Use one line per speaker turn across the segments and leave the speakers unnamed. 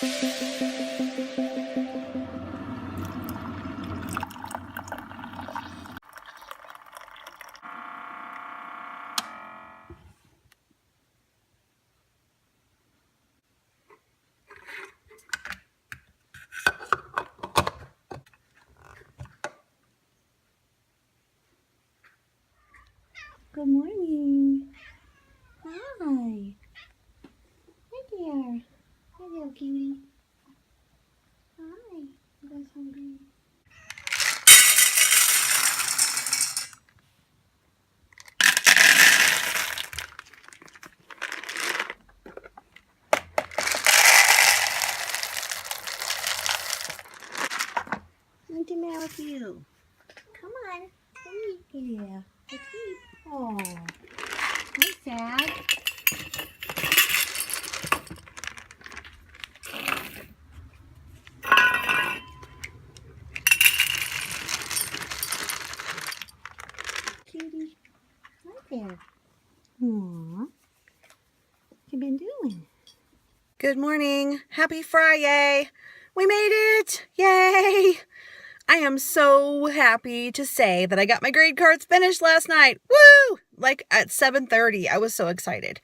Good morning. Hi. Hi there. Hi there, cutie. Hi. You guys hungry? What's the matter with you? Come on. Come here. Let's eat. Oh. Hi, Sad. Cutie. Hi there. Aww. What you been doing?
Good morning. Happy Friday. We made it. Yay. I am so happy to say that I got my grade cards finished last night. Woo! Like at 7:30. I was so excited.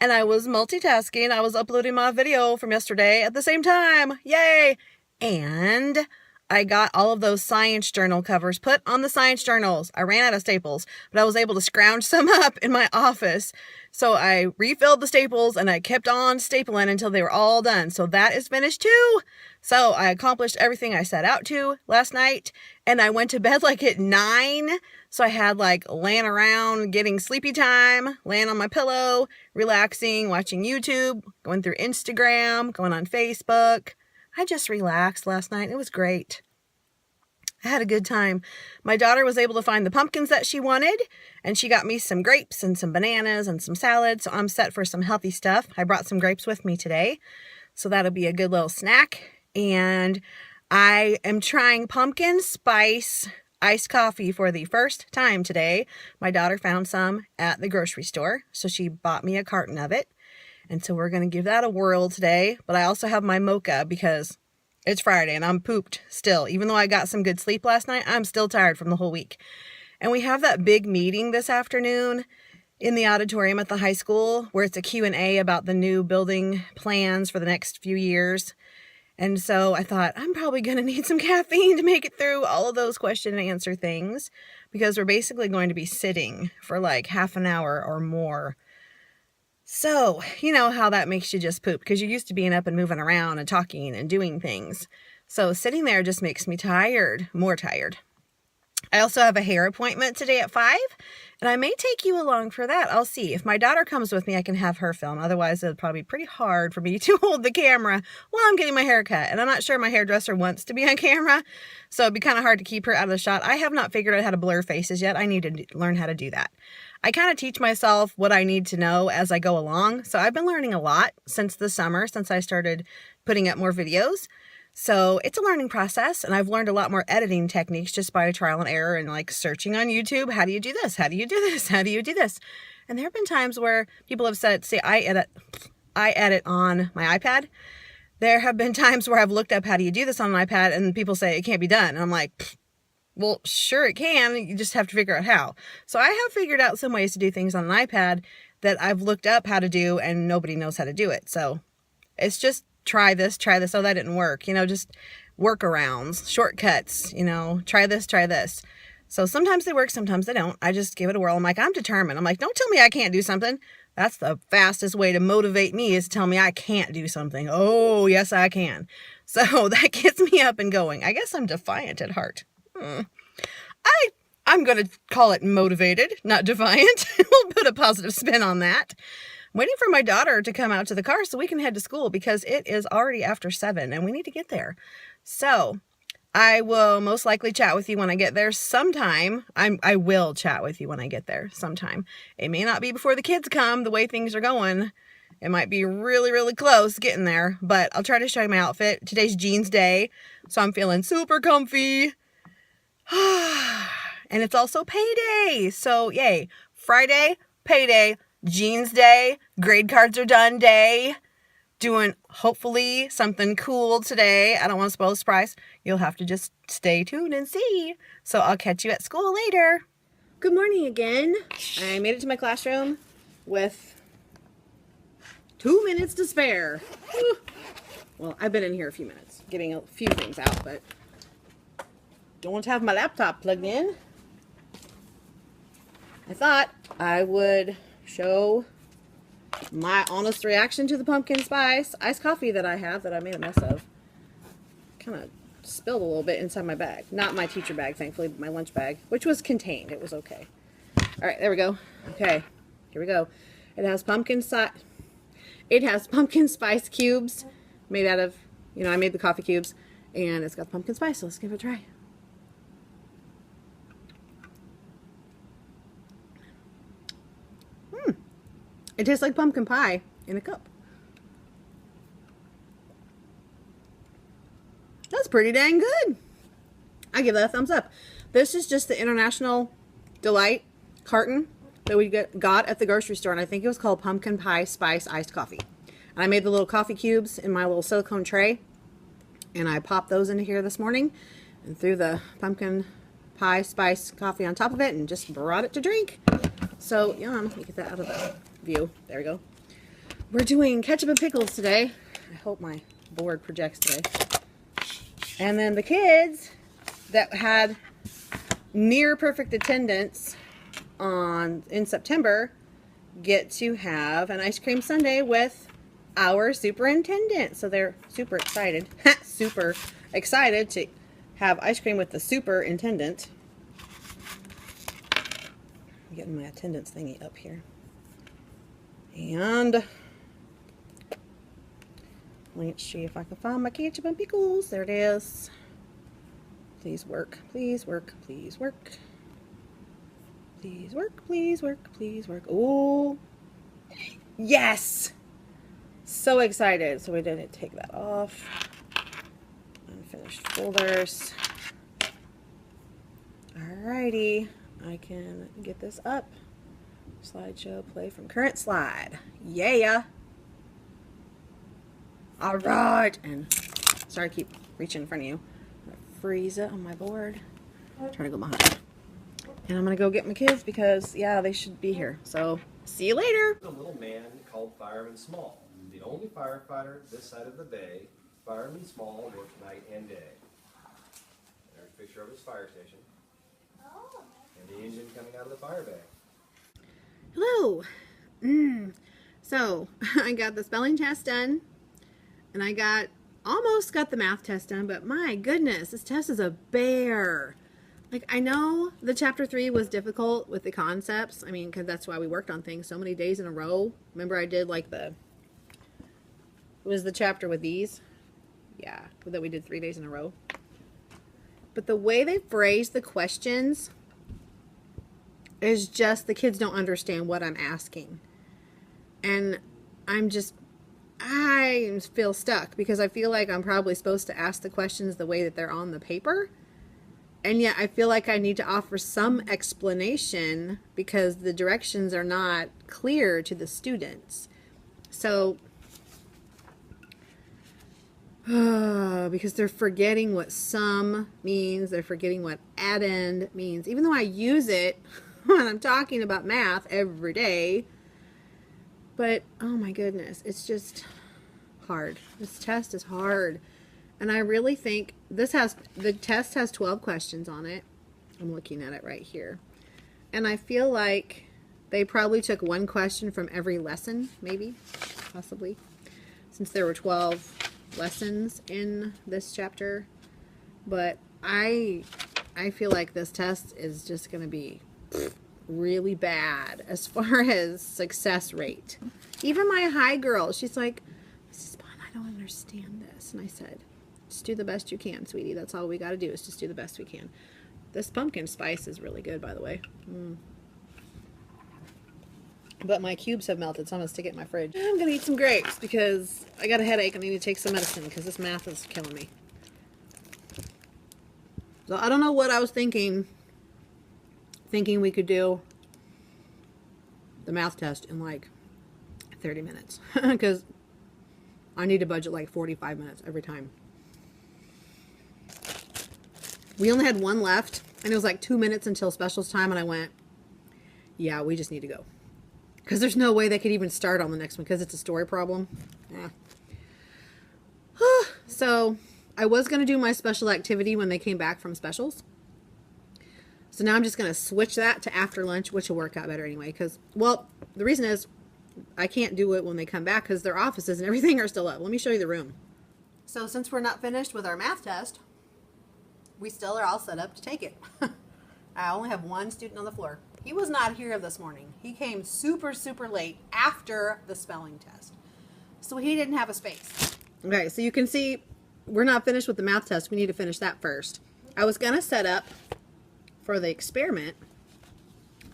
And I was multitasking. I was uploading my video from yesterday at the same time. Yay! And I got all of those science journal covers put on the science journals. I ran out of staples, but I was able to scrounge some up in my office. So I refilled the staples and I kept on stapling until they were all done. So that is finished too. So I accomplished everything I set out to last night, and I went to bed like at 9. So I had like laying around, getting sleepy time, laying on my pillow, relaxing, watching YouTube, going through Instagram, going on Facebook. I just relaxed last night. It was great. I had a good time. My daughter was able to find the pumpkins that she wanted, and she got me some grapes and some bananas and some salad. So I'm set for some healthy stuff. I brought some grapes with me today, so that'll be a good little snack. And I am trying pumpkin spice iced coffee for the first time today. My daughter found some at the grocery store, so she bought me a carton of it. And so we're going to give that a whirl today. But I also have my mocha because it's Friday and I'm pooped still. Even though I got some good sleep last night, I'm still tired from the whole week. And we have that big meeting this afternoon in the auditorium at the high school where it's a Q&A about the new building plans for the next few years. And so I thought, I'm probably going to need some caffeine to make it through all of those question and answer things, because we're basically going to be sitting for like half an hour or more. So, you know how that makes you just poop, because you're used to being up and moving around and talking and doing things. So sitting there just makes me tired, more tired. I also have a hair appointment today at 5, and I may take you along for that. I'll see. If my daughter comes with me, I can have her film. Otherwise, it'll probably be pretty hard for me to hold the camera while I'm getting my hair cut. And I'm not sure my hairdresser wants to be on camera, so it'd be kind of hard to keep her out of the shot. I have not figured out how to blur faces yet. I need to learn how to do that. I kind of teach myself what I need to know as I go along. So I've been learning a lot since the summer, since I started putting up more videos. So it's a learning process, and I've learned a lot more editing techniques just by trial and error and like searching on YouTube. How do you do this? How do you do this? How do you do this? And there have been times where people have said, see, I edit on my iPad. There have been times where I've looked up how do you do this on an iPad, and people say it can't be done. And I'm like, well, sure it can. You just have to figure out how. So I have figured out some ways to do things on an iPad that I've looked up how to do, and nobody knows how to do it. So it's just try this. Oh, that didn't work. You know, just workarounds, shortcuts, you know, try this. So sometimes they work, sometimes they don't. I just give it a whirl. I'm like, I'm determined. I'm like, don't tell me I can't do something. That's the fastest way to motivate me, is to tell me I can't do something. Oh, yes, I can. So that gets me up and going. I guess I'm defiant at heart. I'm going to call it motivated, not defiant. We'll put a positive spin on that. I'm waiting for my daughter to come out to the car so we can head to school, because it is already after 7 and we need to get there. So I will most likely chat with you when I get there sometime. I will chat with you when I get there sometime. It may not be before the kids come, the way things are going. It might be really, really close getting there, but I'll try to show you my outfit. Today's jeans day, so I'm feeling super comfy. And it's also payday. So yay, Friday, payday, jeans day, grade cards are done day. doing hopefully something cool today. I don't want to spoil the surprise. You'll have to just stay tuned and see. So I'll catch you at school later. Good morning again. I made it to my classroom with 2 minutes to spare. Whew. Well, I've been in here a few minutes, getting a few things out, but don't have my laptop plugged in. I thought I would show my honest reaction to the pumpkin spice iced coffee that I have that I made a mess of. Kind of spilled a little bit inside my bag. Not my teacher bag, thankfully, but my lunch bag, which was contained. It was okay. All right, there we go. Okay, here we go. It has pumpkin spice cubes made out of, you know, I made the coffee cubes, and it's got the pumpkin spice, so let's give it a try. It tastes like pumpkin pie in a cup. That's pretty dang good. I give that a thumbs up. This is just the International Delight carton that we got at the grocery store, and I think it was called Pumpkin Pie Spice Iced Coffee. And I made the little coffee cubes in my little silicone tray, and I popped those into here this morning and threw the pumpkin pie spice coffee on top of it and just brought it to drink. So, yum. Let me get that out of the view. There we go. We're doing ketchup and pickles today. I hope my board projects today. And then the kids that had near perfect attendance in September get to have an ice cream sundae with our superintendent. So they're super excited. Super excited to have ice cream with the superintendent. I'm getting my attendance thingy up here. And let's see if I can find my ketchup and pickles. There it is. Please work. Please work. Please work. Please work. Please work. Please work. Oh, yes! So excited. So we didn't take that off. Unfinished folders. Alrighty. I can get this up. Slideshow, play from current slide. Yeah. All right. And sorry, I keep reaching in front of you. I'm gonna freeze it on my board. I'm trying to go behind. And I'm gonna go get my kids because, yeah, they should be here. So see you later.
A little man called Fireman Small, the only firefighter this side of the bay. Fireman Small worked night and day. There's a picture of his fire station. And the engine coming out of the fire bay.
Hello. So I got the spelling test done, and I almost got the math test done, but my goodness, this test is a bear. Like, I know the chapter 3 was difficult with the concepts. I mean, because that's why we worked on things so many days in a row. Remember I did like it was the chapter with these? Yeah, that we did 3 days in a row. But the way they phrased the questions is just, the kids don't understand what I'm asking. And I feel stuck because I feel like I'm probably supposed to ask the questions the way that they're on the paper. And yet I feel like I need to offer some explanation because the directions are not clear to the students. So, because they're forgetting what sum means, they're forgetting what addend means, even though I use it when I'm talking about math every day. But, oh my goodness, it's just hard. This test is hard. And I really think the test has 12 questions on it. I'm looking at it right here. And I feel like they probably took one question from every lesson, maybe, possibly, since there were 12 lessons in this chapter. But I feel like this test is just going to be really bad as far as success rate. Even my high girl, she's like, Mrs. Bond, I don't understand this. And I said, just do the best you can, sweetie. That's all we got to do is just do the best we can. This pumpkin spice is really good, by the way. But my cubes have melted, so I'm going to stick it in my fridge. I'm going to eat some grapes because I got a headache. I need to take some medicine because this math is killing me. So I don't know what I was thinking we could do the math test in like 30 minutes. Because I need to budget like 45 minutes every time. We only had one left, and it was like 2 minutes until specials time, and I went, yeah, we just need to go. Because there's no way they could even start on the next one because it's a story problem. Yeah. So I was going to do my special activity when they came back from specials. So now I'm just going to switch that to after lunch, which will work out better anyway. Because, well, the reason is I can't do it when they come back because their offices and everything are still up. Let me show you the room. So since we're not finished with our math test, we still are all set up to take it. I only have one student on the floor. He was not here this morning. He came super, super late after the spelling test. So he didn't have a space. Okay, so you can see we're not finished with the math test. We need to finish that first. I was going to set up for the experiment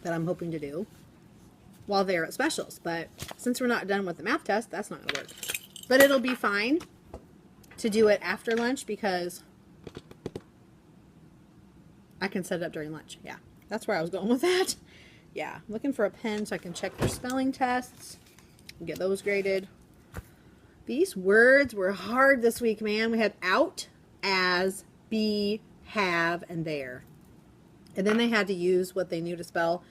that I'm hoping to do while they're at specials. But since we're not done with the math test, that's not going to work. But it'll be fine to do it after lunch because I can set it up during lunch. Yeah, that's where I was going with that. Yeah, looking for a pen so I can check their spelling tests and get those graded. These words were hard this week, man. We had out, as, be, have, and there. And then they had to use what they knew to spell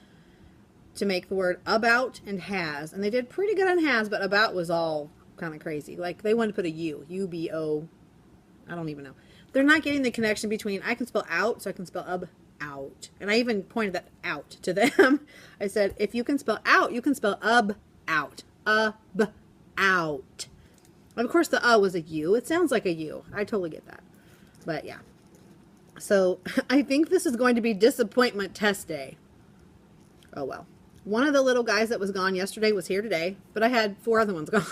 to make the word about and has. And they did pretty good on has, but about was all kind of crazy. Like they wanted to put a U, U-B-O. I don't even know. They're not getting the connection between I can spell out, so I can spell out. And I even pointed that out to them. I said, if you can spell out, you can spell out. Out. And of course, the was a U. It sounds like a U. I totally get that. But yeah. So I think this is going to be disappointment test day. Oh well. One of the little guys that was gone yesterday was here today, but I had 4 other ones gone.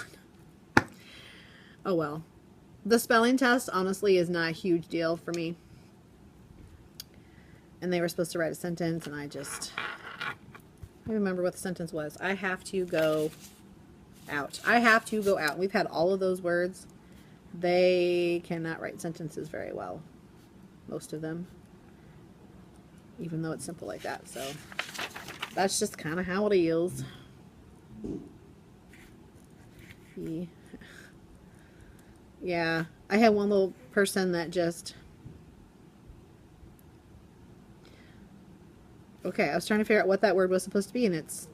Oh well. The spelling test, honestly, is not a huge deal for me. And they were supposed to write a sentence, and I remember what the sentence was. I have to go out. I have to go out. We've had all of those words. They cannot write sentences very well. Most of them. Even though it's simple like that. So, that's just kind of how it is. Yeah, I had one little person that just... Okay, I was trying to figure out what that word was supposed to be, and it's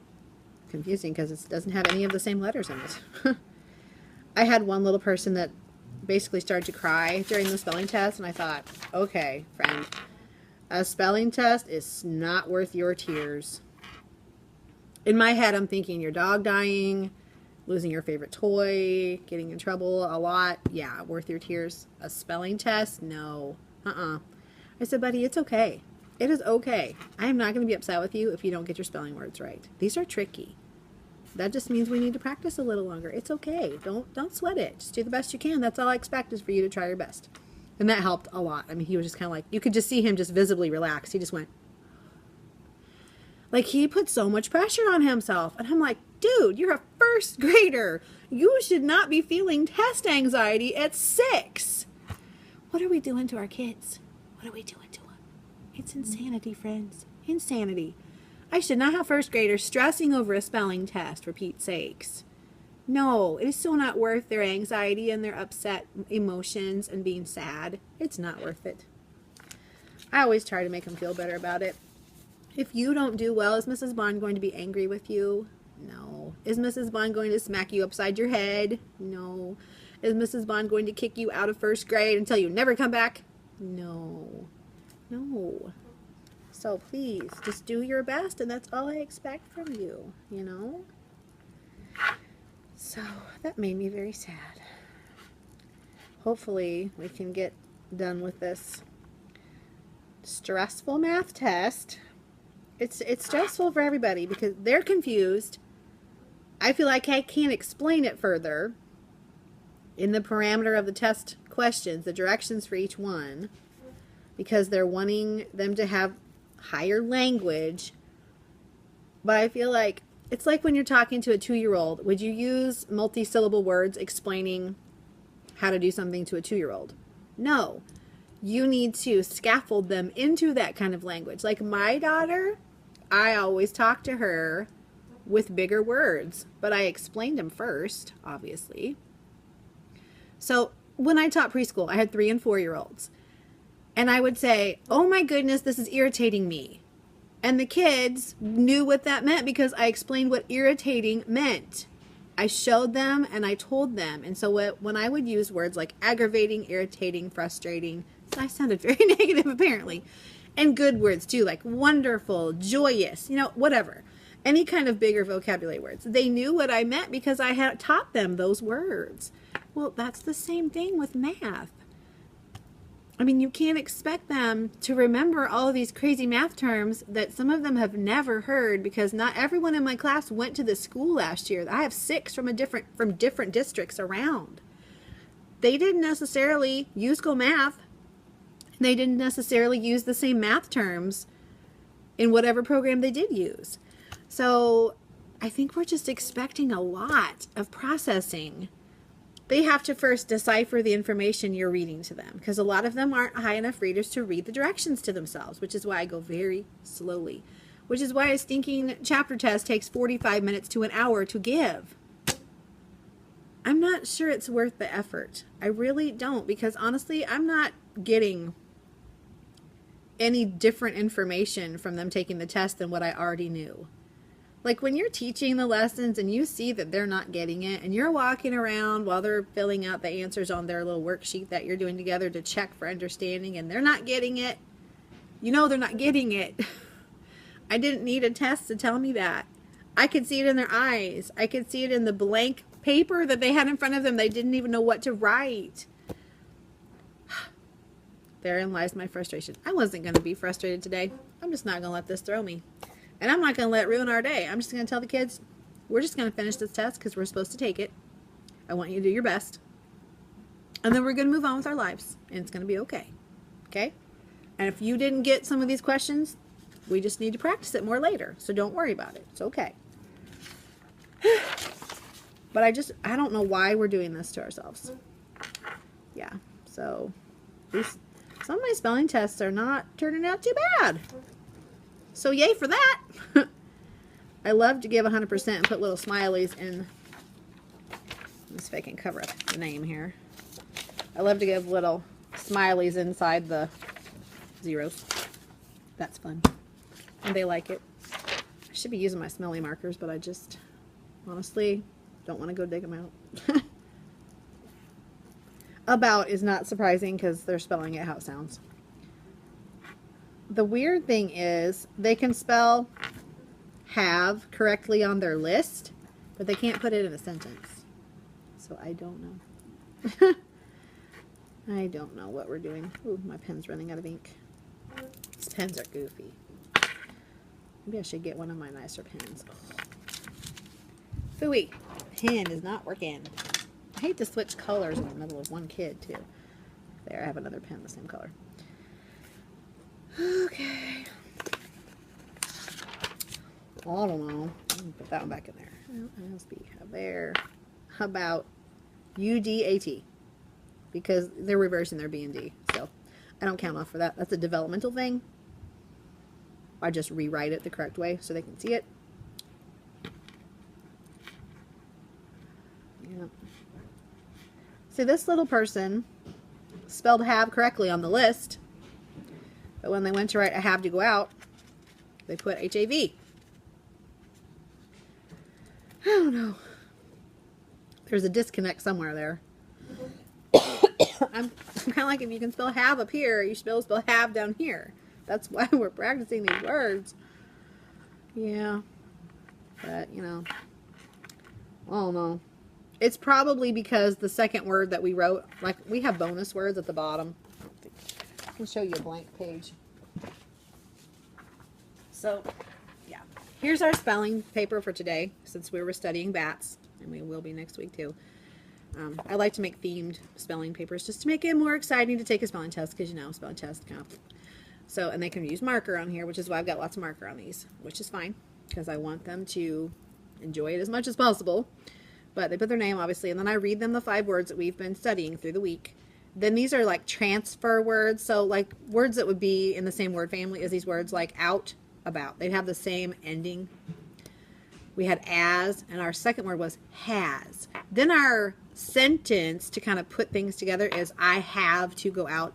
confusing because it doesn't have any of the same letters in it. I had one little person that basically started to cry during the spelling test, and I thought, okay, friend, a spelling test is not worth your tears. In my head, I'm thinking your dog dying, losing your favorite toy, getting in trouble a lot. Yeah, worth your tears. A spelling test? No. I said, buddy, it's okay. It is okay. I am not going to be upset with you if you don't get your spelling words right. These are tricky. That just means we need to practice a little longer. It's okay. Don't sweat it. Just do the best you can. That's all I expect is for you to try your best. And that helped a lot. I mean, he was just kind of like, you could just see him just visibly relaxed. He just went, like he put so much pressure on himself. And I'm like, dude, you're a first grader. You should not be feeling test anxiety at 6. What are we doing to our kids? What are we doing to them? It's insanity, friends. Insanity. I should not have first graders stressing over a spelling test, for Pete's sakes. No, it is so not worth their anxiety and their upset emotions and being sad. It's not worth it. I always try to make them feel better about it. If you don't do well, is Mrs. Bond going to be angry with you? No. Is Mrs. Bond going to smack you upside your head? No. Is Mrs. Bond going to kick you out of first grade and tell you never come back? No. No. So please, just do your best, and that's all I expect from you, you know? So, that made me very sad. Hopefully, we can get done with this stressful math test. It's stressful for everybody because they're confused. I feel like I can't explain it further in the parameter of the test questions, the directions for each one, because they're wanting them to have higher language. But I feel like it's like when you're talking to a 2-year-old. Would you use multi-syllable words explaining how to do something to a 2-year-old? No. You need to scaffold them into that kind of language. Like my daughter, I always talk to her with bigger words, but I explained them first, obviously. So when I taught preschool, I had 3 and 4-year-olds. And I would say, oh my goodness, this is irritating me. And the kids knew what that meant because I explained what irritating meant. I showed them and I told them. And so when I would use words like aggravating, irritating, frustrating, so I sounded very negative apparently. And good words too, like wonderful, joyous, you know, whatever. Any kind of bigger vocabulary words. They knew what I meant because I had taught them those words. Well, that's the same thing with math. I mean, you can't expect them to remember all of these crazy math terms that some of them have never heard because not everyone in my class went to the school last year. I have 6 from different districts around. They didn't necessarily use Go Math. They didn't necessarily use the same math terms in whatever program they did use. So I think we're just expecting a lot of processing. They have to first decipher the information you're reading to them because a lot of them aren't high enough readers to read the directions to themselves, which is why I go very slowly, which is why a stinking chapter test takes 45 minutes to an hour to give. I'm not sure it's worth the effort. I really don't, because honestly, I'm not getting any different information from them taking the test than what I already knew. Like when you're teaching the lessons and you see that they're not getting it and you're walking around while they're filling out the answers on their little worksheet that you're doing together to check for understanding and they're not getting it, you know they're not getting it. I didn't need a test to tell me that. I could see it in their eyes. I could see it in the blank paper that they had in front of them. They didn't even know what to write. Therein lies my frustration. I wasn't going to be frustrated today. I'm just not going to let this throw me. And I'm not going to let it ruin our day. I'm just going to tell the kids, we're just going to finish this test because we're supposed to take it. I want you to do your best. And then we're going to move on with our lives. And it's going to be okay. Okay? And if you didn't get some of these questions, we just need to practice it more later. So don't worry about it. It's okay. But I don't know why we're doing this to ourselves. Yeah. So some of my spelling tests are not turning out too bad. So yay for that. I love to give 100% and put little smileys in. Let's see if I can cover up the name here. I love to give little smileys inside the zeros. That's fun. And they like it. I should be using my smelly markers, but I just honestly don't want to go dig them out. About is not surprising because they're spelling it how it sounds. The weird thing is they can spell have correctly on their list, but they can't put it in a sentence. So I don't know. I don't know what we're doing. Ooh, my pen's running out of ink. These pens are goofy. Maybe I should get one of my nicer pens. Phooey. Pen is not working. I hate to switch colors in the middle of one kid, too. There, I have another pen the same color. Okay. I don't know. Put that one back in there. LSB. There. How about UDAT? Because they're reversing their B and D. So I don't count off for that. That's a developmental thing. I just rewrite it the correct way so they can see it. Yep. See, this little person spelled have correctly on the list, but when they went to write a have to go out, they put H-A-V. I don't know. There's a disconnect somewhere there. I'm kind of like, if you can spell have up here, you should be able to spell have down here. That's why we're practicing these words. Yeah. But, you know, I don't know. It's probably because the second word that we wrote, like, we have bonus words at the bottom. I can show you a blank page. So, yeah. Here's our spelling paper for today, since we were studying bats, and we will be next week too. I like to make themed spelling papers just to make it more exciting to take a spelling test, because, you know, spelling test kind of. So, and they can use marker on here, which is why I've got lots of marker on these, which is fine, because I want them to enjoy it as much as possible. But they put their name, obviously, and then I read them the 5 words that we've been studying through the week. Then these are like transfer words, so like words that would be in the same word family as these words, like out, about. They'd have the same ending. We had as, and our second word was has. Then our sentence to kind of put things together is I have to go out.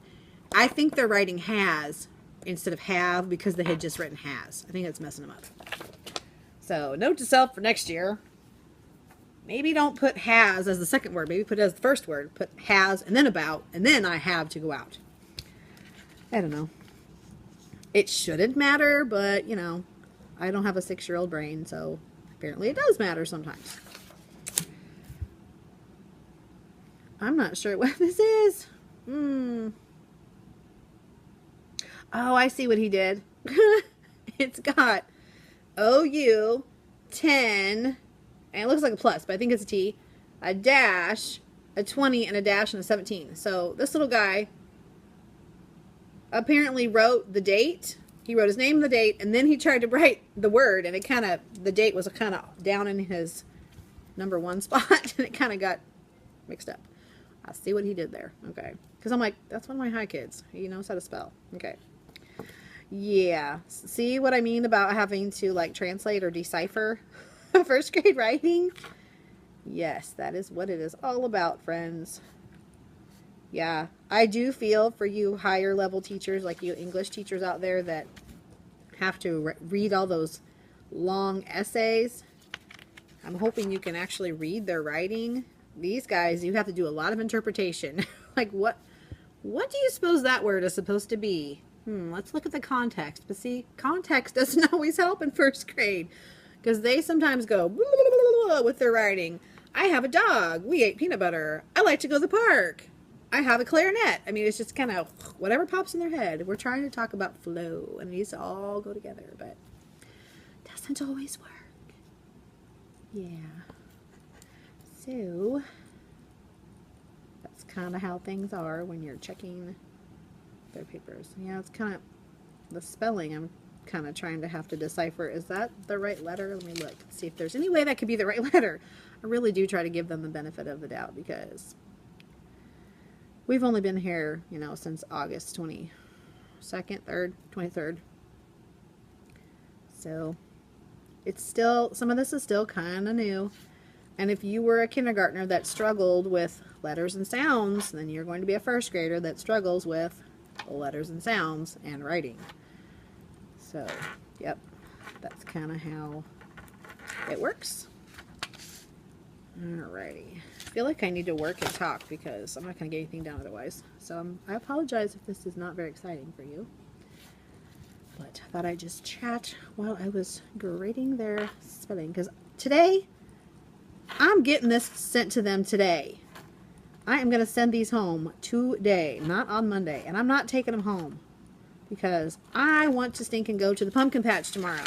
I think they're writing has instead of have because they had just written has. I think that's messing them up. So note to self for next year. Maybe don't put has as the second word. Maybe put it as the first word. Put has and then about and then I have to go out. I don't know. It shouldn't matter, but you know, I don't have a 6-year-old brain, so apparently it does matter sometimes. I'm not sure what this is. Oh, I see what he did. It's got OU 10, and it looks like a plus, but I think it's a T, a dash, a 20, and a dash, and a 17. So this little guy apparently wrote the date. He wrote his name, the date, and then he tried to write the word, and it kind of, the date was kind of down in his number 1 spot, and it kind of got mixed up. I see what he did there. Okay. Because I'm like, that's one of my high kids. He knows how to spell. Okay. Yeah. See what I mean about having to like translate or decipher first grade writing? Yes, that is what it is all about, friends. Yeah. I do feel for you higher level teachers, like you English teachers out there that have to read all those long essays. I'm hoping you can actually read their writing. These guys, you have to do a lot of interpretation. Like what do you suppose that word is supposed to be? Let's look at the context. But see, context doesn't always help in first grade because they sometimes go blah, blah, blah, blah, with their writing. I have a dog. We ate peanut butter. I like to go to the park. I have a clarinet. I mean, it's just kind of whatever pops in their head. We're trying to talk about flow and it needs to all go together, but it doesn't always work. Yeah. So that's kind of how things are when you're checking their papers. Yeah, it's kind of the spelling. I'm kind of trying to have to decipher. Is that the right letter? Let me look. See if there's any way that could be the right letter. I really do try to give them the benefit of the doubt because we've only been here, you know, since August 22nd, 3rd, 23rd. So it's still, some of this is still kind of new. And if you were a kindergartner that struggled with letters and sounds, then you're going to be a first grader that struggles with letters and sounds and writing. So, yep, that's kind of how it works. Alrighty. I feel like I need to work and talk because I'm not going to get anything done otherwise. So I apologize if this is not very exciting for you. But I thought I'd just chat while I was grading their spelling. Because today, I'm getting this sent to them today. I am going to send these home today, not on Monday. And I'm not taking them home because I want to stink and go to the pumpkin patch tomorrow.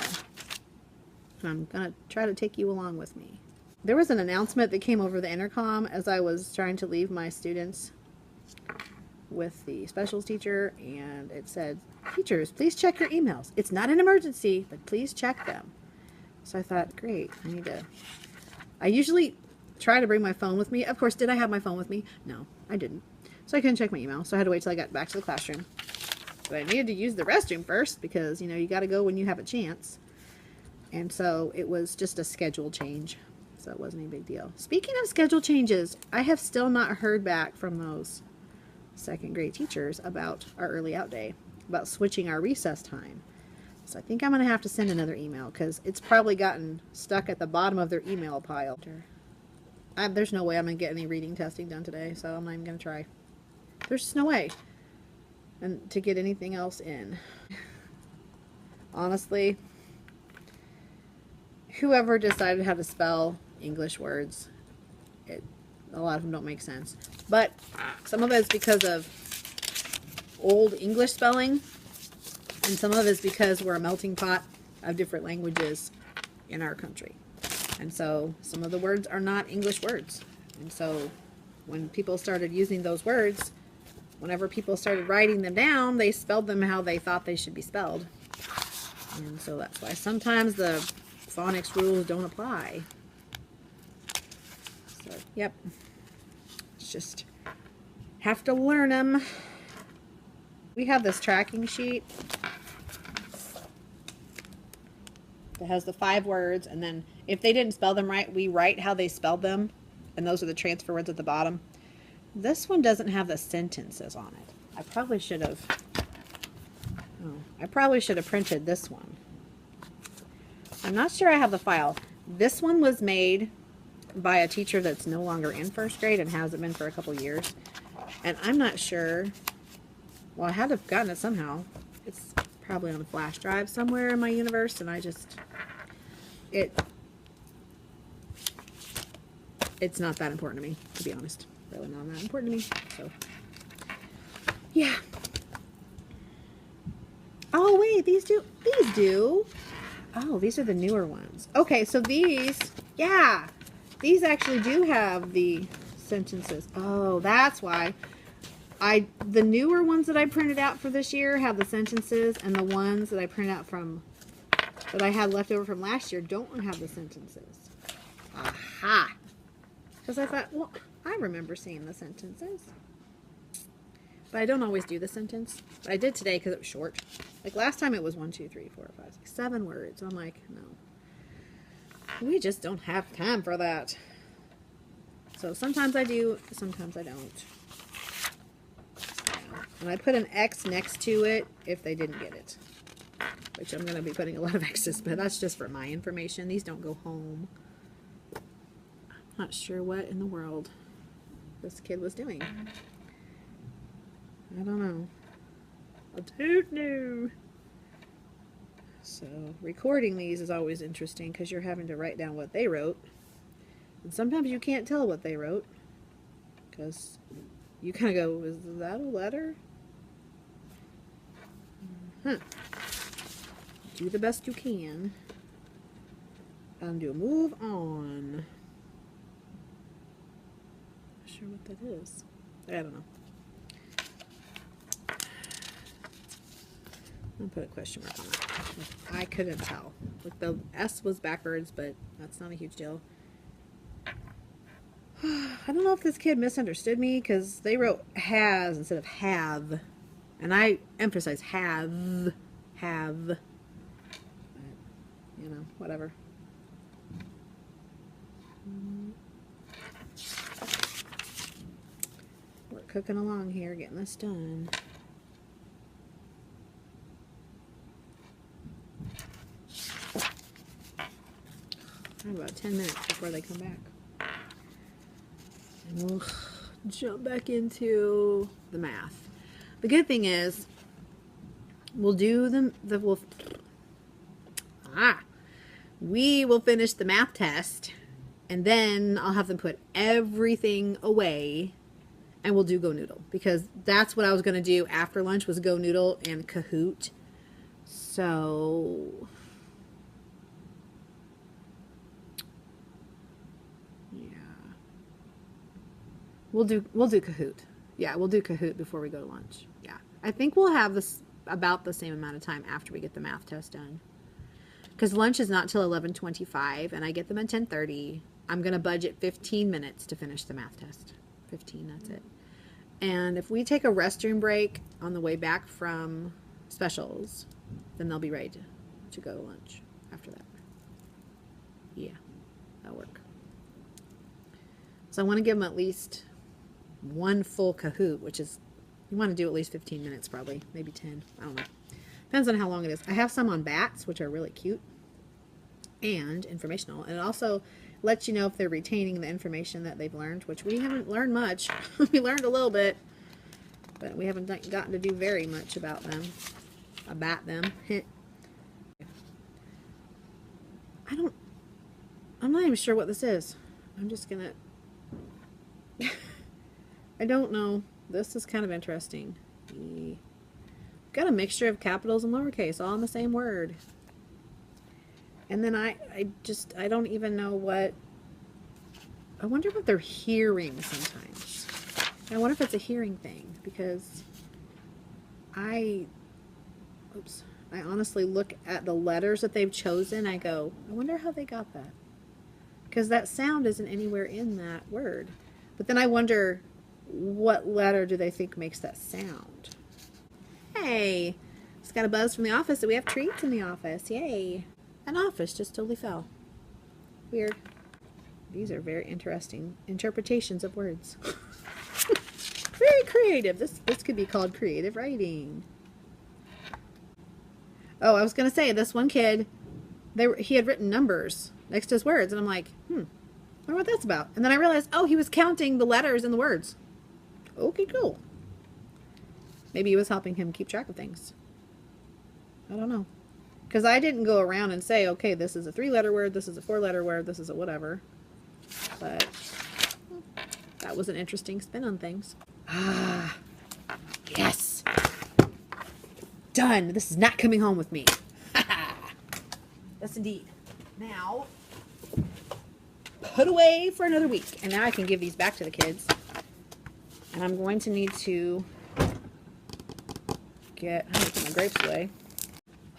And I'm going to try to take you along with me. There was an announcement that came over the intercom as I was trying to leave my students with the specials teacher, and it said, teachers, please check your emails. It's not an emergency, but please check them. So I thought, great, I usually try to bring my phone with me. Of course, did I have my phone with me? No, I didn't. So I couldn't check my email, so I had to wait till I got back to the classroom. But I needed to use the restroom first because, you know, you got to go when you have a chance. And so it was just a schedule change. So it wasn't a big deal. Speaking of schedule changes, I have still not heard back from those second grade teachers about our early out day, about switching our recess time. So I think I'm going to have to send another email because it's probably gotten stuck at the bottom of their email pile. There's no way I'm going to get any reading testing done today, so I'm not even going to try. There's just no way and to get anything else in. Honestly, whoever decided how to spell English words, a lot of them don't make sense. But some of it is because of old English spelling, and some of it is because we're a melting pot of different languages in our country. And so some of the words are not English words. And so when people started using those words, whenever people started writing them down, they spelled them how they thought they should be spelled. And so that's why sometimes the phonics rules don't apply. So, yep. It's just have to learn them. We have this tracking sheet that has the 5 words, and then if they didn't spell them right, we write how they spelled them and those are the transfer words at the bottom. This one doesn't have the sentences on it. I probably should have printed this one. I'm not sure I have the file. This one was made by a teacher that's no longer in first grade and hasn't been for a couple years. And I'm not sure. Well, I had to have gotten it somehow. It's probably on a flash drive somewhere in my universe, and it's not that important to me, to be honest. Really not that important to me. So, yeah. Oh, wait, these do. Oh, these are the newer ones. Okay, so these, yeah, these actually do have the sentences. Oh, that's why. The newer ones that I printed out for this year have the sentences, and the ones that I printed out that I had left over from last year don't have the sentences. Aha! Because I thought, well, I remember seeing the sentences. But I don't always do the sentence. But I did today because it was short. Like last time it was 1, 2, 3, 4, 5, 6, 7 words. So I'm like, no. We just don't have time for that. So sometimes I do, sometimes I don't. And I put an X next to it if they didn't get it. Which I'm going to be putting a lot of X's, but that's just for my information. These don't go home. I'm not sure what in the world this kid was doing. I don't know. I don't know. So, recording these is always interesting because you're having to write down what they wrote. And sometimes you can't tell what they wrote because you kind of go, is that a letter? Huh. Do the best you can. And do move on. Not sure what that is. I don't know. I'll put a question mark on it. I couldn't tell. Like the S was backwards, but that's not a huge deal. I don't know if this kid misunderstood me because they wrote has instead of have. And I emphasize have. But, you know, whatever. We're cooking along here, getting this done. About 10 minutes before they come back. And we'll jump back into the math. The good thing is, we'll do we will finish the math test, and then I'll have them put everything away, and we'll do Go Noodle. Because that's what I was going to do after lunch was Go Noodle and Kahoot. So... We'll do Kahoot. Yeah, we'll do Kahoot before we go to lunch. Yeah. I think we'll have this about the same amount of time after we get the math test done. Because lunch is not till 11:25 and I get them at 10:30. I'm going to budget 15 minutes to finish the math test. 15, that's it. And if we take a restroom break on the way back from specials, then they'll be ready to go to lunch after that. Yeah, that'll work. So I want to give them at least one full Kahoot, which is, you want to do at least 15 minutes probably, maybe 10, I don't know. Depends on how long it is. I have some on bats, which are really cute and informational. And it also lets you know if they're retaining the information that they've learned, which we haven't learned much. We learned a little bit, but we haven't gotten to do very much about them. About them. I'm not even sure what this is. I'm just gonna... I don't know. This is kind of interesting. Got a mixture of capitals and lowercase all in the same word. And then I don't even know what... I wonder what they're hearing sometimes. I wonder if it's a hearing thing because I honestly look at the letters that they've chosen. I go, I wonder how they got that. Because that sound isn't anywhere in that word. But then I wonder, what letter do they think makes that sound? Hey, just got a buzz from the office that we have treats in the office. Yay. An office just totally fell. Weird. These are very interesting interpretations of words. Very creative. This could be called creative writing. Oh, I was going to say, this one kid, he had written numbers next to his words, and I'm like, I wonder what that's about. And then I realized, oh, he was counting the letters in the words. Okay, cool. Maybe he was helping him keep track of things. I don't know. Because I didn't go around and say, okay, this is a 3-letter word, this is a 4-letter word, this is a whatever. But that was an interesting spin on things. Ah, yes. Done. This is not coming home with me. Yes, indeed. Now, put away for another week. And now I can give these back to the kids. And I'm going to need to I'm going to put my grapes away.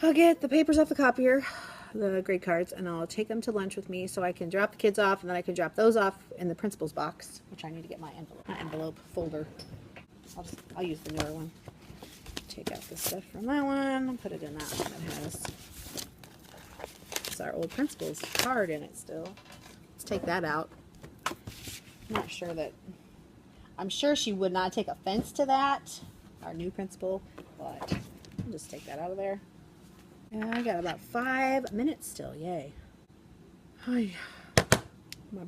I'll get the papers off the copier, the grade cards, and I'll take them to lunch with me so I can drop the kids off, and then I can drop those off in the principal's box, which I need to get my envelope folder. I'll use the newer one. Take out the stuff from that one and put it in that one that has it's our old principal's card in it still. Let's take that out. I'm sure she would not take offense to that, our new principal, but I'll just take that out of there. And I got about 5 minutes still. Yay. My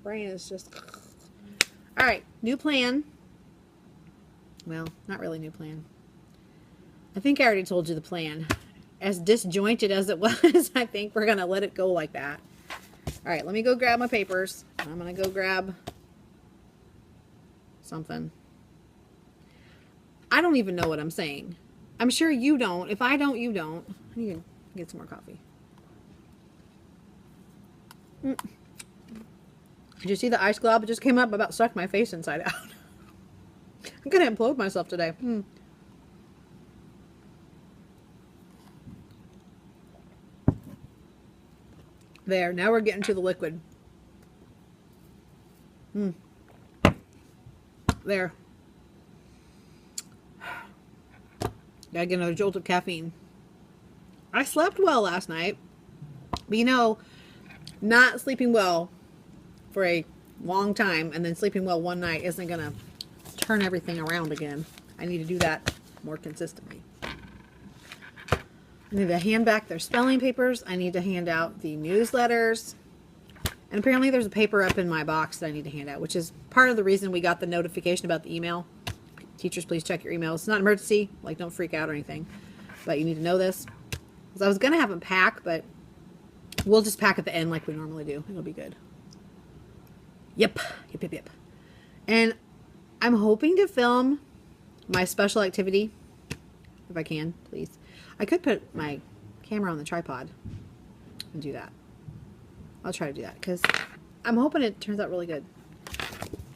brain is just... All right, new plan. Well, not really new plan. I think I already told you the plan. As disjointed as it was, I think we're going to let it go like that. All right, let me go grab my papers. I'm going to go grab something. I don't even know what I'm saying. I'm sure you don't. If I don't, you don't. I need to get some more coffee. Did you see the ice glob that just came up? I about sucked my face inside out. I'm going to implode myself today. There. Now we're getting to the liquid. There. Gotta get another jolt of caffeine. I slept well last night. But you know, not sleeping well for a long time and then sleeping well one night isn't gonna turn everything around again. I need to do that more consistently. I need to hand back their spelling papers. I need to hand out the newsletters. And apparently there's a paper up in my box that I need to hand out, which is part of the reason we got the notification about the email. Teachers, please check your emails. It's not an emergency. Like, don't freak out or anything. But you need to know this. Because I was going to have them pack, but we'll just pack at the end like we normally do. It'll be good. Yep. And I'm hoping to film my special activity. If I can, please. I could put my camera on the tripod and do that. I'll try to do that because I'm hoping it turns out really good.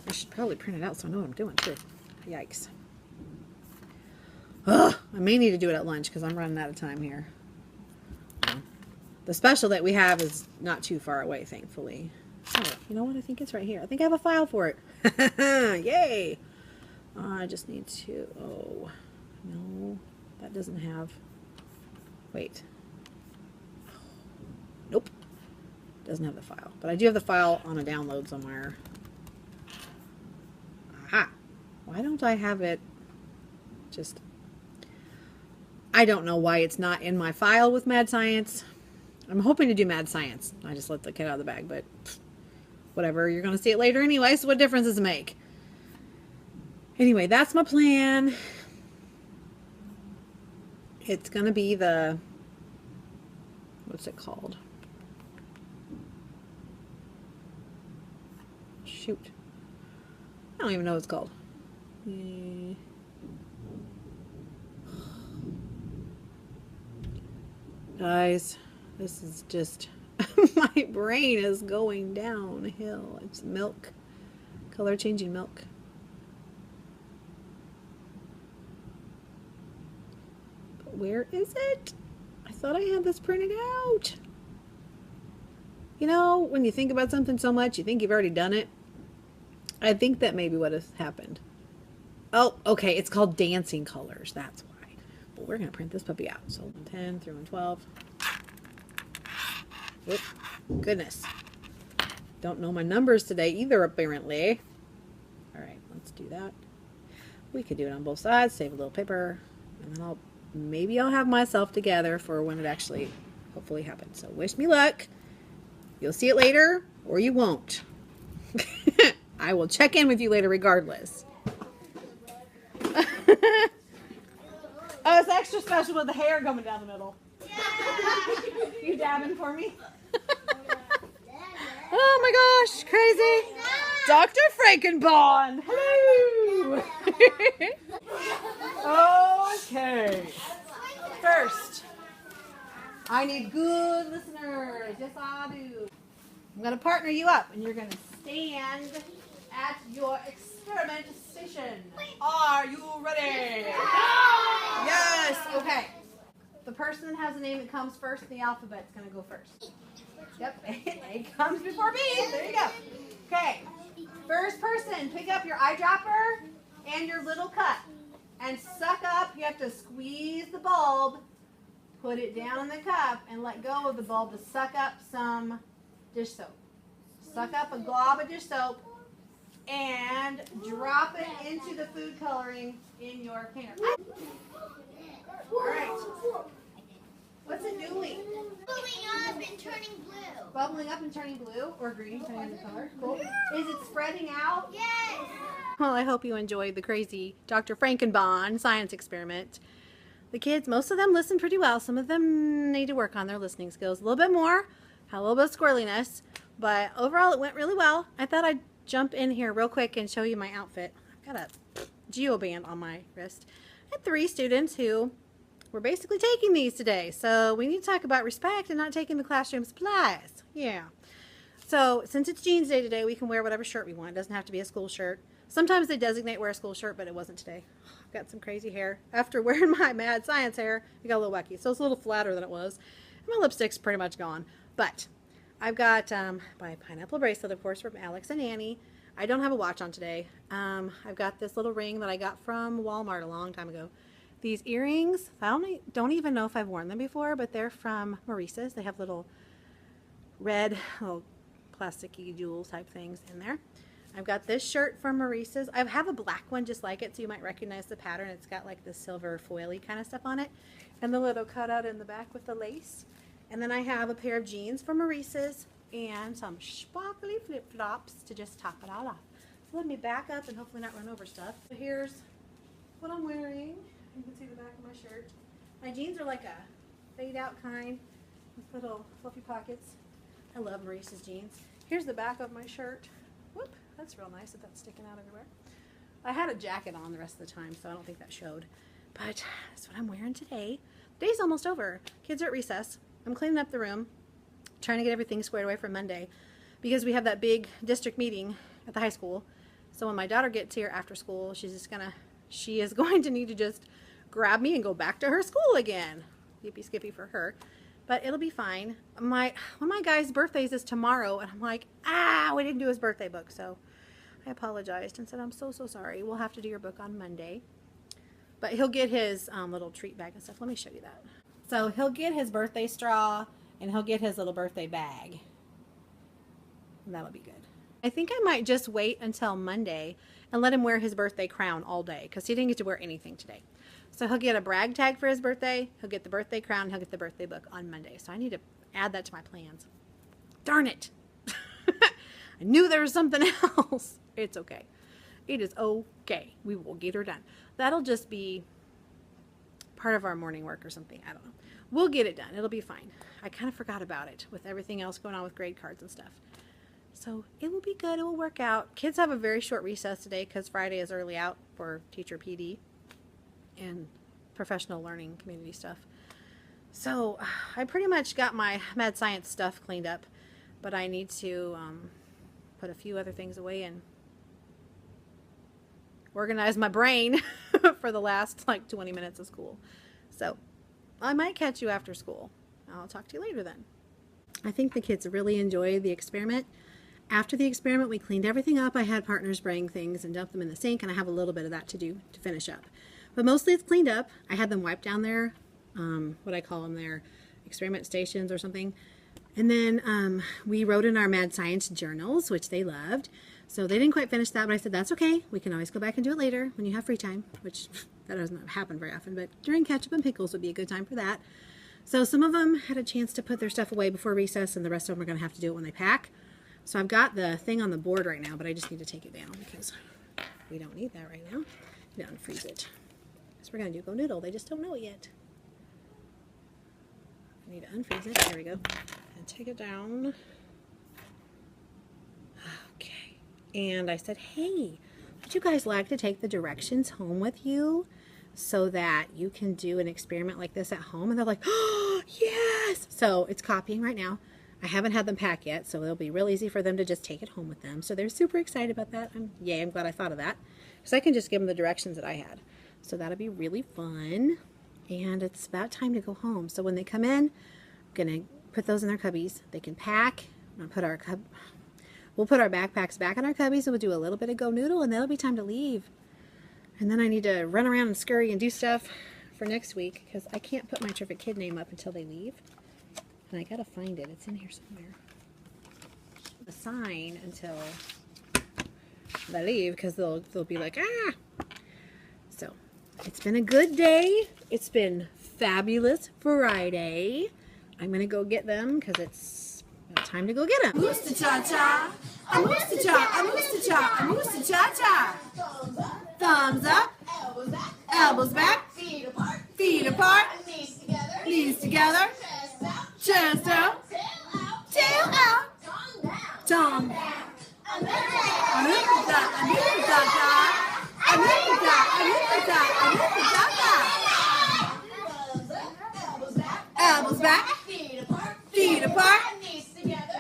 I should probably print it out so I know what I'm doing too. Yikes. Ugh, I may need to do it at lunch because I'm running out of time here. The special that we have is not too far away, thankfully. Oh, you know what? I think it's right here. I think I have a file for it. Yay! I just need to... Oh, no. That doesn't have... Wait. Nope. Doesn't have the file. But I do have the file on a download somewhere. Aha! Why don't I have it just... I don't know why it's not in my file with Mad Science. I'm hoping to do Mad Science. I just let the cat out of the bag, but whatever. You're going to see it later anyway, so what difference does it make? Anyway, that's my plan. It's going to be the... What's it called? Shoot. I don't even know what it's called. Guys, this is just... my brain is going downhill. It's milk. Color changing milk. But where is it? I thought I had this printed out. You know, when you think about something so much, you think you've already done it. I think that may be what has happened. Oh, okay. It's called Dancing Colors. That's why. But we're going to print this puppy out. So 10 through 12. Whoop. Goodness. don't know my numbers today either, apparently. All right, let's do that. We could do it on both sides, save a little paper, and then maybe I'll have myself together for when it actually hopefully happens. So wish me luck. You'll see it later, or you won't. I will check in with you later regardless. Oh, it's extra special with the hair coming down the middle. You dabbing for me? Oh my gosh, crazy. Dr. Frankenbond. Hello. Okay. First, I need good listeners. Yes, I do. I'm going to partner you up, and you're going to stand at your experiment station. Are you ready? Yes. Okay. The person that has a name that comes first in the alphabet is going to go first. Yep. A comes before B. There you go. Okay. First person, pick up your eyedropper and your little cup and suck up. You have to squeeze the bulb, put it down in the cup, and let go of the bulb to suck up some dish soap. Suck up a glob of dish soap and drop it into the food coloring in your container. All right. What's it doing?
Bubbling up and turning blue.
Bubbling up and turning blue or green, depending on the color. Cool. Is it spreading out?
Yes.
Well, I hope you enjoyed the crazy Dr. Frankenbond science experiment. The kids, most of them listened pretty well. Some of them need to work on their listening skills a little bit more. Had a little bit of squirreliness, but overall it went really well. I thought I'd jump in here real quick and show you my outfit. I've got a geoband on my wrist. I had 3 students who were basically taking these today. So we need to talk about respect and not taking the classroom supplies. Yeah. So since it's jeans day today, we can wear whatever shirt we want. It doesn't have to be a school shirt. Sometimes they designate wear a school shirt, but it wasn't today. I've got some crazy hair. After wearing my mad science hair, it got a little wacky. So it's a little flatter than it was. And my lipstick's pretty much gone. But I've got my pineapple bracelet, of course, from Alex and Annie. I don't have a watch on today. I've got this little ring that I got from Walmart a long time ago. These earrings, I don't even know if I've worn them before, but they're from Maurice's. They have little red, little plasticky jewel type things in there. I've got this shirt from Maurice's. I have a black one just like it, so you might recognize the pattern. It's got like this silver foily kind of stuff on it. And the little cutout in the back with the lace. And then I have a pair of jeans from Maurice's and some sparkly flip-flops to just top it all off. So let me back up and hopefully not run over stuff. So here's what I'm wearing. You can see the back of my shirt. My jeans are like a fade out kind with little fluffy pockets. I love Maurice's jeans. Here's the back of my shirt. Whoop, that's real nice that that's sticking out everywhere. I had a jacket on the rest of the time, so I don't think that showed. But that's what I'm wearing today. The day's almost over. Kids are at recess. I'm cleaning up the room, trying to get everything squared away for Monday because we have that big district meeting at the high school. So when my daughter gets here after school, she is going to need to just grab me and go back to her school again. Yippee skippy for her. But it'll be fine. One of my guys' birthdays is tomorrow, and I'm like, we didn't do his birthday book. So I apologized and said, I'm so sorry. We'll have to do your book on Monday. But he'll get his little treat bag and stuff. Let me show you that. So he'll get his birthday straw, and he'll get his little birthday bag. And that'll be good. I think I might just wait until Monday and let him wear his birthday crown all day because he didn't get to wear anything today. So he'll get a brag tag for his birthday, he'll get the birthday crown, he'll get the birthday book on Monday. So I need to add that to my plans. Darn it. I knew there was something else. It's okay. It is okay. We will get her done. That'll just be part of our morning work or something. I don't know. We'll get it done. It'll be fine. I kind of forgot about it with everything else going on with grade cards and stuff. So it will be good. It will work out. Kids have a very short recess today because Friday is early out for teacher PD and professional learning community stuff. So I pretty much got my mad science stuff cleaned up, but I need to put a few other things away and organize my brain for the last like 20 minutes of school. So I might catch you after school. I'll talk to you later then. I think the kids really enjoyed the experiment. After the experiment, we cleaned everything up. I had partners bring things and dump them in the sink, and I have a little bit of that to do to finish up. But mostly it's cleaned up. I had them wipe down their, what I call them, their experiment stations or something. And then we wrote in our Mad Science journals, which they loved. So they didn't quite finish that, but I said, that's okay. We can always go back and do it later when you have free time, which that doesn't happen very often, but during ketchup and pickles would be a good time for that. So some of them had a chance to put their stuff away before recess, and the rest of them are going to have to do it when they pack. So I've got the thing on the board right now, but I just need to take it down because we don't need that right now. You don't freeze it. So we're going to do Go Noodle. They just don't know it yet. I need to unfreeze it. There we go. And take it down. Okay. And I said, hey, would you guys like to take the directions home with you so that you can do an experiment like this at home? And they're like, oh, yes! So it's copying right now. I haven't had them pack yet, so it'll be real easy for them to just take it home with them. So they're super excited about that. Yay, I'm glad I thought of that. Because I can just give them the directions that I had. So that'll be really fun. And it's about time to go home. So when they come in, I'm going to put those in their cubbies. They can pack. I'm going to put we'll put our backpacks back in our cubbies, and we'll do a little bit of Go Noodle, and that'll be time to leave. And then I need to run around and scurry and do stuff for next week because I can't put my Terrific Kid name up until they leave. And I gotta find it. It's in here somewhere. The sign until they leave because they'll be like, ah! So it's been a good day. It's been fabulous Friday. I'm gonna go get them because it's time to go get them.
Moose to cha-cha, a moose to cha, a moose to cha, a moose to cha-cha. Thumbs up, elbows back, feet apart, knees together, chest out, tail out, tongue down. Elbows back, feet apart,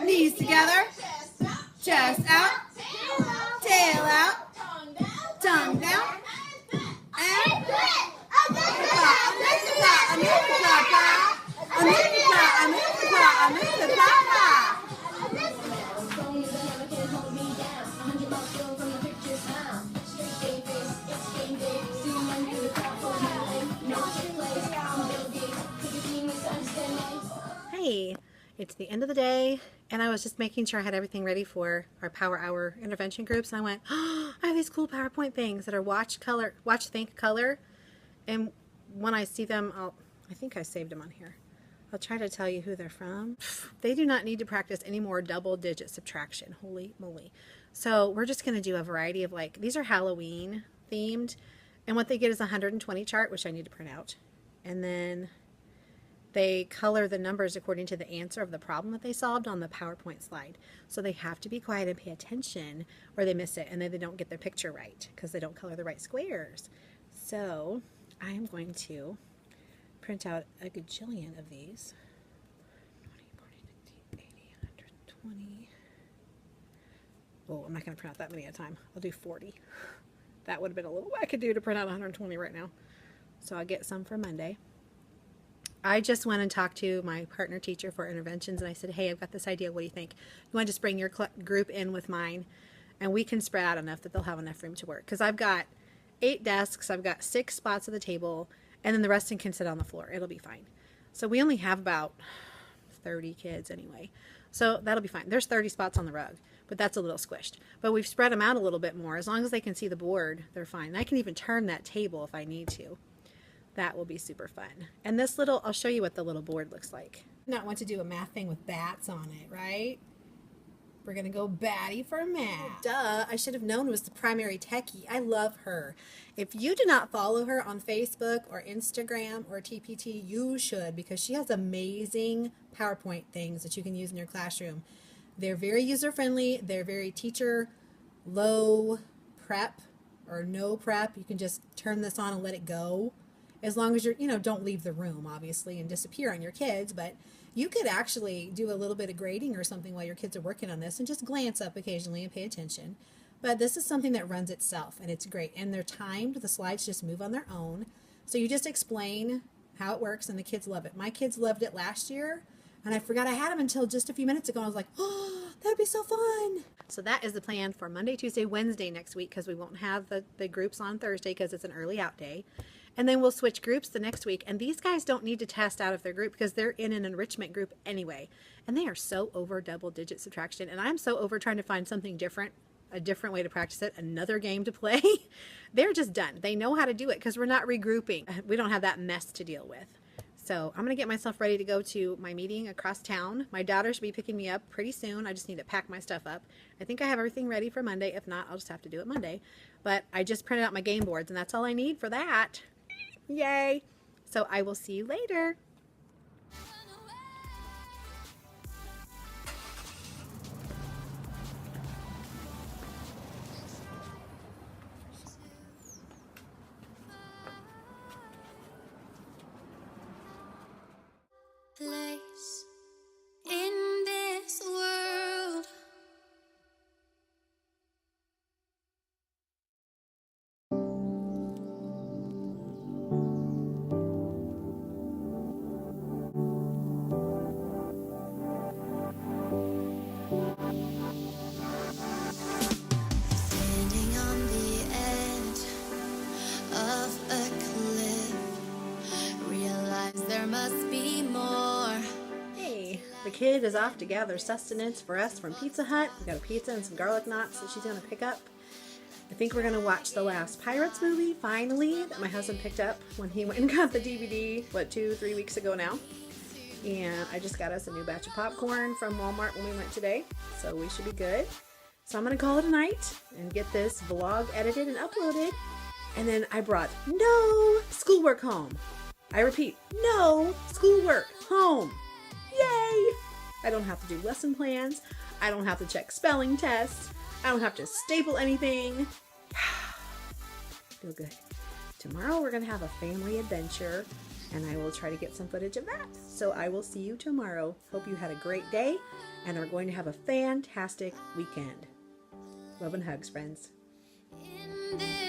knees together, chest out, tail out, tongue down, and
Hey, it's the end of the day, and I was just making sure I had everything ready for our Power Hour intervention groups, and I went, oh, I have these cool PowerPoint things that are watch, think, color, and when I see them, I think I saved them on here. I'll try to tell you who they're from. They do not need to practice any more double-digit subtraction. Holy moly. So we're just going to do a variety of, like, these are Halloween themed, and what they get is a 120 chart, which I need to print out, and then they color the numbers according to the answer of the problem that they solved on the PowerPoint slide. So they have to be quiet and pay attention or they miss it, and then they don't get their picture right because they don't color the right squares. So I am going to print out a gajillion of these. 20, 40, 50, 80, 120. Oh, I'm not going to print out that many at a time. I'll do 40. That would have been a little wackadoo to print out 120 right now. So I'll get some for Monday. I just went and talked to my partner teacher for interventions, and I said, hey, I've got this idea. What do you think? You want to just bring your group in with mine, and we can spread out enough that they'll have enough room to work. Because I've got 8 desks, I've got 6 spots at the table, and then the rest can sit on the floor. It'll be fine. So we only have about 30 kids anyway. So that'll be fine. There's 30 spots on the rug, but that's a little squished. But we've spread them out a little bit more. As long as they can see the board, they're fine. And I can even turn that table if I need to. That will be super fun. And this little, I'll show you what the little board looks like. Not want to do a math thing with bats on it, right? We're going to go batty for math. Duh, I should have known it was the primary techie. I love her. If you do not follow her on Facebook or Instagram or TpT, you should, because she has amazing PowerPoint things that you can use in your classroom. They're very user-friendly. They're very teacher, low prep or no prep. You can just turn this on and let it go. As long as you're, don't leave the room, obviously, and disappear on your kids. But you could actually do a little bit of grading or something while your kids are working on this and just glance up occasionally and pay attention. But this is something that runs itself, and it's great. And they're timed. The slides just move on their own. So you just explain how it works, and the kids love it. My kids loved it last year, and I forgot I had them until just a few minutes ago. I was like, oh, that'd be so fun. So that is the plan for Monday, Tuesday, Wednesday next week, because we won't have the groups on Thursday because it's an early out day. And then we'll switch groups the next week. And these guys don't need to test out of their group because they're in an enrichment group anyway. And they are so over double-digit subtraction. And I'm so over trying to find something different, a different way to practice it, another game to play. They're just done. They know how to do it because we're not regrouping. We don't have that mess to deal with. So I'm going to get myself ready to go to my meeting across town. My daughter should be picking me up pretty soon. I just need to pack my stuff up. I think I have everything ready for Monday. If not, I'll just have to do it Monday. But I just printed out my game boards, and that's all I need for that. Yay! So I will see you later.
Place in this world. Standing on the edge of a cliff, realize there must be more.
Hey, the kid is off to gather sustenance for us from Pizza Hut. We got a pizza and some garlic knots that she's going to pick up. I think we're going to watch the last Pirates movie, finally, that my husband picked up when he went and got the DVD, 2-3 weeks ago now. And I just got us a new batch of popcorn from Walmart when we went today, so we should be good. So I'm going to call it a night and get this vlog edited and uploaded. And then I brought no schoolwork home. I repeat, no schoolwork home. Yay! I don't have to do lesson plans. I don't have to check spelling tests. I don't have to staple anything. Feel good. Tomorrow we're going to have a family adventure, and I will try to get some footage of that. So I will see you tomorrow. Hope you had a great day and are going to have a fantastic weekend. Love and hugs, friends.
In this